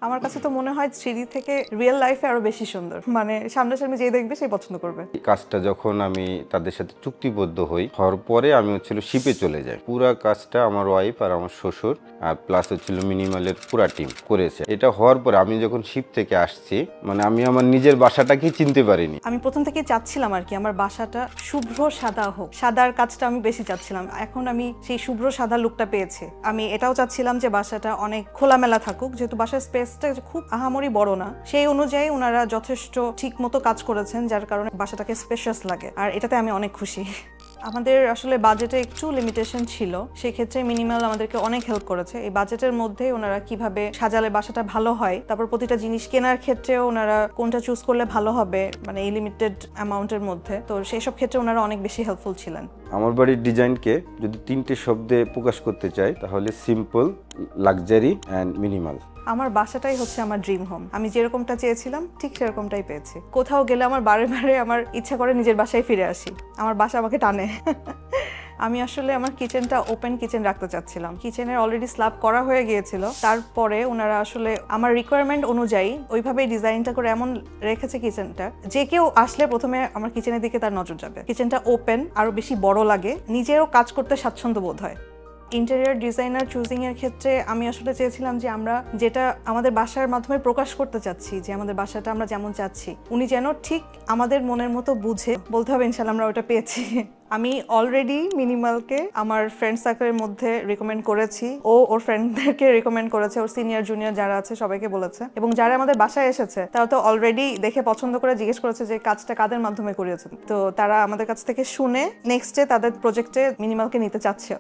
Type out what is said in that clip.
আমার কাছে তো মনে হয় 3D থেকে রিয়েল লাইফে আরো বেশি সুন্দর, মানে সামনাসামনি যে দেখবে সেই পছন্দ করবে। কাজটা যখন আমি তাদের সাথে চুক্তিবদ্ধ হওয়ার পরে আমি শিপে চলে যাই। পুরা কাজটা আমার ওয়াইফ আর আমার শ্বশুর আর প্লাস মিনিমালের পুরা টিম করেছে। এটা হওয়ার পরে আমি যখন শিপ থেকে আসছি, মানে আমি আমার নিজের বাসাটাকেই চিনতে পারিনি। আমি প্রথম থেকে চাচ্ছিলাম আর কি আমার বাসাটা শুভ্র সাদা হোক, সাদার কাজটা আমি বেশি চাচ্ছিলাম। এখন আমি সেই শুভ্র সাদা লুকটা পেয়েছি। আমি এটাও চাচ্ছিলাম যে বাসাটা অনেক খোলামেলা থাকুক, যেহেতু বাসার স্পেসটা খুব আহামরি বড় না, সেই অনুযায়ী ওনারা যথেষ্ট ঠিক মতো কাজ করেছেন, যার কারণে বাসাটাকে স্পেশাস লাগে। আর এটাতে আমি অনেক খুশি। আমাদের আসলে বাজেটে একটু লিমিটেশন ছিল, সেক্ষেত্রে মিনিমাল আমাদেরকে অনেক হেল্প করেছে। এই বাজেটের মধ্যে ওনারা কিভাবে সাজালে বাসাটা ভালো হয়, তারপর প্রতিটা জিনিস কেনার ক্ষেত্রে ওনারা কোনটা চুজ করলে ভালো হবে, মানে এই লিমিটেড অ্যামাউন্টের মধ্যে, তো সেই সব ক্ষেত্রে ওনারা অনেক বেশি হেল্পফুল ছিলেন। আমার বাড়ির ডিজাইনকে যদি 3টে শব্দে প্রকাশ করতে চাই তাহলে সিম্পল, লাক্সারি অ্যান্ড মিনিমাল। আমার বাসাটাই হচ্ছে আমার ড্রিম হোম। আমি যেরকমটা চেয়েছিলাম ঠিক সেরকমটাই পেয়েছি। কোথাও গেলে আমার বারে বারে আমার ইচ্ছা করে নিজের বাসায় ফিরে আসি, আমার বাসা আমাকে টানে। আমি আসলে আমার কিচেনটা ওপেন কিচেন রাখতে চাচ্ছিলাম। কিচেনের অলরেডি স্ল্যাব করা হয়ে গিয়েছিল, তারপরে ওনারা আসলে আমার রিকোয়ারমেন্ট অনুযায়ী ওইভাবেই ডিজাইনটা করে এমন রেখেছে কিচেনটা, যে কেউ আসলে প্রথমে আমার কিচেনের দিকে তার নজর যাবে। কিচেনটা ওপেন, আরো বেশি বড় লাগে, নিজেরও কাজ করতে স্বাচ্ছন্দ্য বোধ হয়। ইন্টেরিয়র ডিজাইনার চুজিং এর ক্ষেত্রে আমি আসলে চেয়েছিলাম যে আমরা যেটা আমাদের বাসার মাধ্যমে প্রকাশ করতে চাচ্ছি, যে আমাদের বাসাটা আমরা যেমন চাচ্ছি, উনি যেন ঠিক আমাদের মনের মতো বুঝে। বলতে হবে ইনশাআল্লাহ আমরা ওটা পেয়েছি। আমি অলরেডি মিনিমালকে আমার ফ্রেন্ড সার্কেলের মধ্যে রিকমেন্ড করেছি, ও ওর ফ্রেন্ডদেরকে রিকমেন্ড করেছে, ওর সিনিয়র জুনিয়র যারা আছে সবাইকে বলেছে, এবং যারা আমাদের বাসায় এসেছে তারা তো অলরেডি দেখে পছন্দ করে জিজ্ঞেস করেছে যে কাজটা কাদের মাধ্যমে করিয়েছেন। তো তারা আমাদের কাছ থেকে শুনে নেক্সটে তাদের প্রজেক্টে মিনিমালকে নিতে চাচ্ছে।